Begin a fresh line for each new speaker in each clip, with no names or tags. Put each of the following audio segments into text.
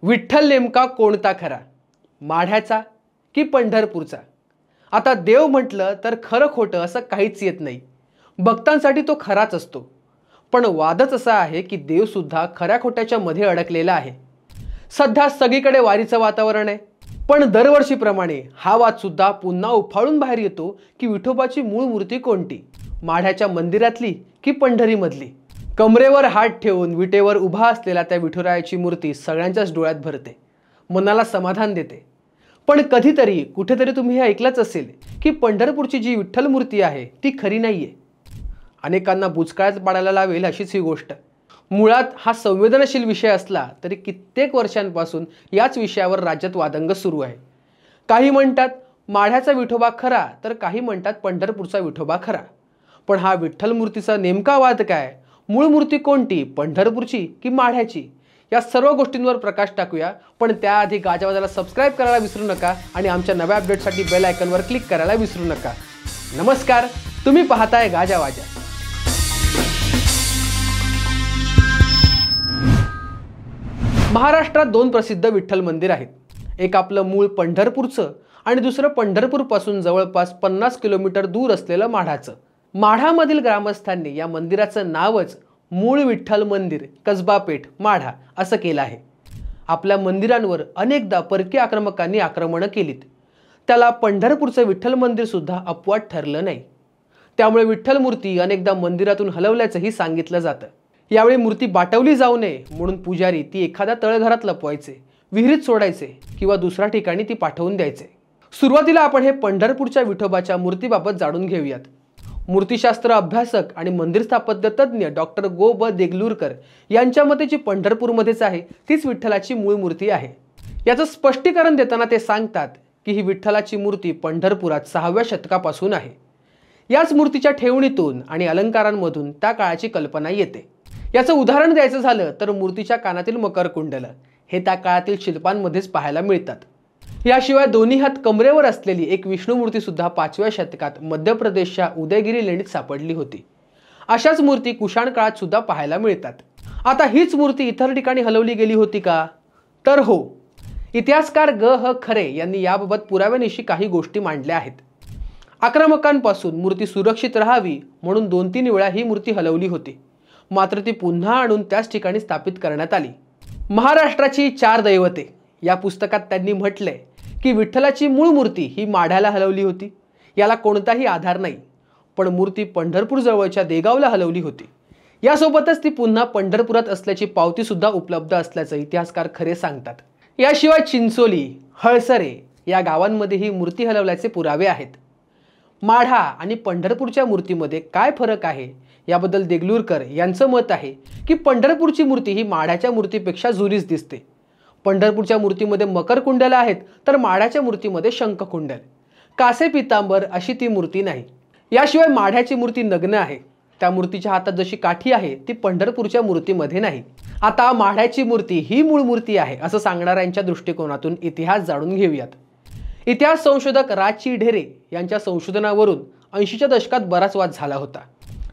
विठ्ठल नेमका कोणता खरा, माढ्याचा की पंढरपूरचा? आता देव म्हटलं तर खरं खोटं असं काहीच येत नाही. भक्तांसाठी तो खराच असतो. पण वादच असा आहे की देव सुद्धा खऱ्या खोट्याच्या मध्ये अडकलेला आहे. सध्या सगळीकडे वारीचं वातावरण आहे, पण दरवर्षीप्रमाणे हा वाद सुद्धा पुन्हा उफाळून बाहेर येतो की विठोबाची मूळ मूर्ती कोणती, माढ्याच्या मंदिरातली की पंढरीमधली? कमरेवर हात ठेवून विटेवर उभा असलेला त्या विठुरायाची मूर्ती सगळ्यांच्याच डोळ्यात भरते, मनाला समाधान देते. पण कधीतरी कुठेतरी तुम्ही हे ऐकलंच असेल की पंढरपूरची जी विठ्ठल मूर्ती आहे ती खरी नाहीये. अनेकांना बुचकळ्यात पाडायला लावेल अशीच ही गोष्ट. मुळात हा संवेदनशील विषय असला तरी कित्येक वर्षांपासून याच विषयावर राज्यात वादंग सुरू आहे. काही म्हणतात माढ्याचा विठोबा खरा, तर काही म्हणतात पंढरपूरचा विठोबा खरा. पण हा विठ्ठल मूर्तीचा नेमका वाद काय? मूळ मूर्ती कोणती, पंढरपूरची की माढ्याची? या सर्व गोष्टींवर प्रकाश टाकूया. पण त्याआधी गाजावाजाला सबस्क्राईब करायला विसरू नका आणि आमच्या नव्या अपडेटसाठी बेल आयकॉनवर क्लिक करायला विसरू नका. नमस्कार, तुम्ही पाहताय गाजावाजा. महाराष्ट्रात दोन प्रसिद्ध विठ्ठल मंदिर आहेत. एक आपलं मूळ पंढरपूरचं आणि दुसरं पंढरपूरपासून जवळपास 50 किलोमीटर दूर असलेलं माढाचं. माढामधील ग्रामस्थांनी या मंदिराचं नावच मूळ विठ्ठल मंदिर कसबा पेठ माढा असं केलं आहे. आपल्या मंदिरांवर अनेकदा परकीय आक्रमकांनी आक्रमणं केलीत. त्याला पंढरपूरचं विठ्ठल मंदिर सुद्धा अपवाद ठरलं नाही. त्यामुळे विठ्ठल मूर्ती अनेकदा मंदिरातून हलवल्याचंही सांगितलं जातं. यावेळी मूर्ती बाटवली जाऊ नये म्हणून पुजारी ती एखाद्या तळघरात लपवायचे, विहिरीत सोडायचे किंवा दुसऱ्या ठिकाणी ती पाठवून द्यायचे. सुरुवातीला आपण हे पंढरपूरच्या विठोबाच्या मूर्तीबाबत जाणून घेऊयात. मूर्तिशास्त्र अभ्यासक आणि मंदिर स्थापत्य तज्ज्ञ डॉक्टर गो ब देगलूरकर यांच्या मते जी पंढरपूरमध्येच आहे तीच विठ्ठलाची मूळ मूर्ती आहे. याचं स्पष्टीकरण देताना ते सांगतात की ही विठ्ठलाची मूर्ती पंढरपुरात 6व्या शतकापासून आहे. याच मूर्तीच्या ठेवणीतून आणि अलंकारांमधून त्या काळाची कल्पना येते. याचं उदाहरण द्यायचं झालं तर मूर्तीच्या कानातील मकरकुंडल हे त्या काळातील शिल्पांमध्येच पाहायला मिळतात. याशिवाय दोन्ही हात कमरेवर असलेली एक विष्णू मूर्ती सुद्धा 5व्या शतकात मध्य प्रदेशच्या उदयगिरी लेणीत सापडली होती. अशाच मूर्ती कुशाण काळात सुद्धा पाहायला मिळतात. आता हीच मूर्ती इतर ठिकाणी हलवली गेली होती का? तर हो. इतिहासकार ग ह खरे यांनी याबाबत पुराव्यानिशी काही गोष्टी मांडल्या आहेत. आक्रमकांपासून मूर्ती सुरक्षित राहावी म्हणून 2-3 वेळा ही मूर्ती हलवली होती, मात्र ती पुन्हा आणून त्याच ठिकाणी स्थापित करण्यात आली. महाराष्ट्राची 4 दैवते या पुस्तकात त्यांनी म्हटलंय की विठ्ठलाची मूळ मूर्ती ही माढ्याला हलवली होती. याला कोणताही आधार नाही, पण मूर्ती पंढरपूर जवळच्या देगावला हलवली होती. यासोबतच ती पुन्हा पंढरपुरात असल्याची पावती सुद्धा उपलब्ध असल्याचं इतिहासकार खरे सांगतात. याशिवाय चिंचोली, हळसरे या गावांमध्ये ही मूर्ती हलवल्याचे पुरावे आहेत. माढा आणि पंढरपूरच्या मूर्तीमध्ये काय फरक आहे याबद्दल देगलूरकर यांचं मत आहे की पंढरपूरची मूर्ती ही माढ्याच्या मूर्तीपेक्षा जुनीच दिसते. पंढरपूरच्या मूर्तीमध्ये मकरकुंडल आहेत तर माढ्याच्या मूर्तीमध्ये शंखकुंडल, कासे पितांबर अशी ती मूर्ती नाही. याशिवाय माढ्याची मूर्ती नग्न आहे. त्या मूर्तीच्या हातात जशी काठी आहे ती पंढरपूरच्या मूर्तीमध्ये नाही. आता माढ्याची मूर्ती ही मूळ मूर्ती आहे असं सांगणाऱ्यांच्या दृष्टिकोनातून इतिहास जाणून घेऊयात. इतिहास संशोधक राची ढेरे यांच्या संशोधनावरून 80च्या दशकात बराच वाद झाला होता.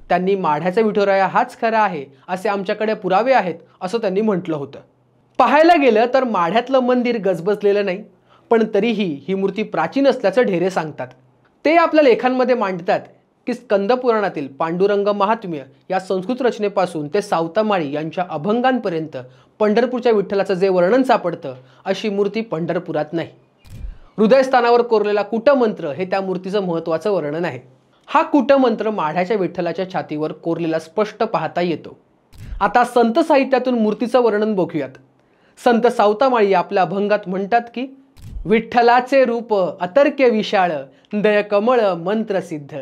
त्यांनी माढ्याचा विठुराया हाच खरा आहे असे आमच्याकडे पुरावे आहेत असं त्यांनी म्हटलं होतं. पाहायला गेलं तर माढ्यातलं मंदिर गजबजलेलं नाही, पण तरीही ही मूर्ती प्राचीन असल्याचं ढेरे सांगतात. ते आपल्या लेखांमध्ये मांडतात की स्कंद पुराणातील पांडुरंग महात्म्य या संस्कृत रचनेपासून ते सावतामाळी यांच्या अभंगांपर्यंत पंढरपूरच्या विठ्ठलाचं जे वर्णन सापडतं अशी मूर्ती पंढरपुरात नाही. हृदयस्थानावर कोरलेला कुटमंत्र हे त्या मूर्तीचं महत्त्वाचं वर्णन आहे. हा कुटमंत्र माढ्याच्या विठ्ठलाच्या छातीवर कोरलेला स्पष्ट पाहता येतो. आता संत साहित्यातून मूर्तीचं वर्णन बघूयात. संत सावतामाळी आपल्या अभंगात म्हणतात की विठ्ठलाचे रूप अतर्क्य विशाळ, दय कमळ मंत्रसिद्ध,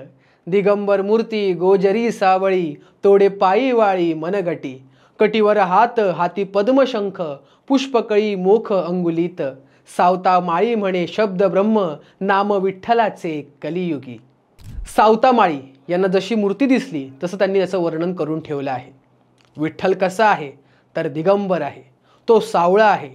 दिगंबर मूर्ती गोजरी सावळी, तोडे पायी वाळी मनगटी, कटीवर हात हाती पद्मशंख, पुष्पकळी मोख अंगुलीत, सावतामाळी म्हणे शब्द ब्रह्म, नाम विठ्ठलाचे कलियुगी. सावतामाळी यांना जशी मूर्ती दिसली तसं त्यांनी याचं वर्णन करून ठेवलं आहे. विठ्ठल कसा आहे तर दिगंबर आहे, तो सावळा आहे,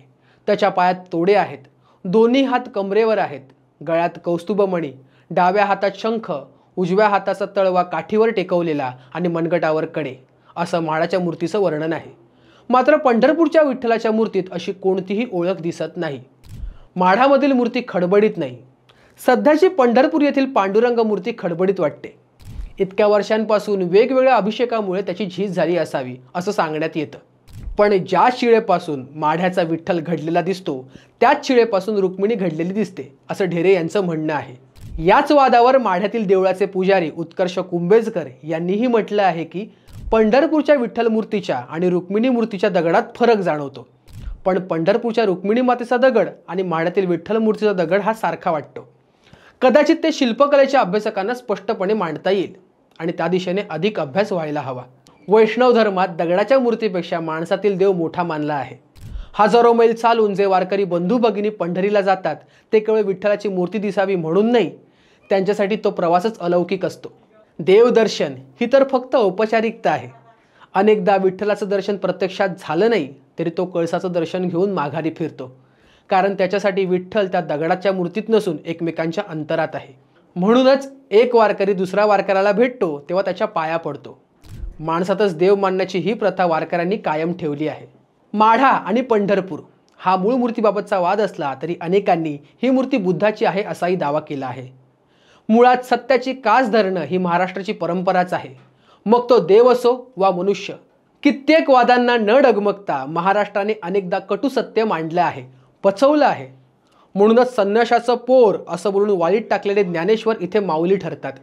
त्याच्या पायात तोडे आहेत, दोन्ही हात कमरेवर आहेत, गळ्यात कौस्तुभमणी, डाव्या हातात शंख, उजव्या हाताचा तळवा काठीवर टेकवलेला आणि मनगटावर कडे असं माढ्याच्या मूर्तीचं वर्णन आहे. मात्र पंढरपूरच्या विठ्ठलाच्या मूर्तीत अशी कोणतीही ओळख दिसत नाही. माढामधील मूर्ती खडबडीत नाही. सध्याची पंढरपूर येथील पांडुरंग मूर्ती खडबडीत वाटते. इतक्या वर्षांपासून वेगवेगळ्या अभिषेकामुळे त्याची झीज झाली असावी असं सांगण्यात येतं. पण ज्या शिळेपासून माढ्याचा विठ्ठल घडलेला दिसतो त्याच शिळेपासून रुक्मिणी घडलेली दिसते असं ढेरे यांचं म्हणणं आहे. याच वादावर माढ्यातील देवळाचे पुजारी उत्कर्ष कुंभेजकर यांनीही म्हटलं आहे की पंढरपूरच्या विठ्ठल मूर्तीच्या आणि रुक्मिणी मूर्तीच्या दगडात फरक जाणवतो, पण पंढरपूरच्या रुक्मिणी मातेचा दगड आणि माढ्यातील विठ्ठल मूर्तीचा दगड हा सारखा वाटतो. कदाचित ते शिल्पकलेच्या अभ्यासकांना स्पष्टपणे मांडता येईल आणि त्या दिशेने अधिक अभ्यास व्हायला हवा. वैष्णव धर्मात दगडाच्या मूर्तीपेक्षा माणसातील देव मोठा मानला आहे. हजारो मैल चालून जे वारकरी बंधू भगिनी पंढरीला जातात ते केवळ विठ्ठलाची मूर्ती दिसावी म्हणून नाही, त्यांच्यासाठी तो प्रवासच अलौकिक असतो. देवदर्शन ही तर फक्त औपचारिकता आहे. अनेकदा विठ्ठलाचं दर्शन प्रत्यक्षात झालं नाही तरी तो कळसाचं दर्शन घेऊन माघारी फिरतो, कारण त्याच्यासाठी विठ्ठल त्या दगडाच्या मूर्तीत नसून एकमेकांच्या अंतरात आहे. म्हणूनच एक वारकरी दुसऱ्या वारकऱ्याला भेटतो तेव्हा त्याच्या पाया पडतो. माणसातच देव मानण्याची ही प्रथा वारकऱ्यांनी कायम ठेवली आहे. माढा आणि पंढरपूर हा मूळ मूर्तीबाबतचा वाद असला तरी अनेकांनी ही मूर्ती बुद्धाची आहे असाही दावा केला आहे. मुळात सत्याची कास धरणं ही महाराष्ट्राची परंपराच आहे, मग तो देव असो वा मनुष्य. कित्येक वादांना न डगमगता महाराष्ट्राने अनेकदा कटू सत्य मांडलं आहे, पचवलं आहे. म्हणूनच संन्याशाचं पोर असं बोलून वाळीत टाकलेले ज्ञानेश्वर इथे माऊली ठरतात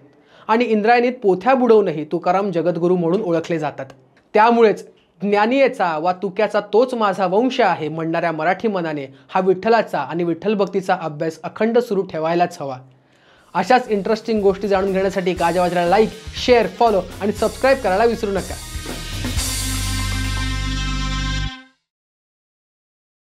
आणि इंद्रायणीत पोथ्या बुडवूनही तुकाराम जगद्गुरू म्हणून ओळखले जातात. त्यामुळेच ज्ञानीयेचा वा तुक्याचा तोच माझा वंश आहे म्हणणाऱ्या मराठी मनाने हा विठ्ठलाचा आणि विठ्ठल भक्तीचा अभ्यास अखंड सुरू ठेवायलाच हवा. अशाच इंटरेस्टिंग गोष्टी जाणून घेण्यासाठी गाजावाजाला लाईक, शेअर, फॉलो आणि सबस्क्राईब करायला विसरू नका.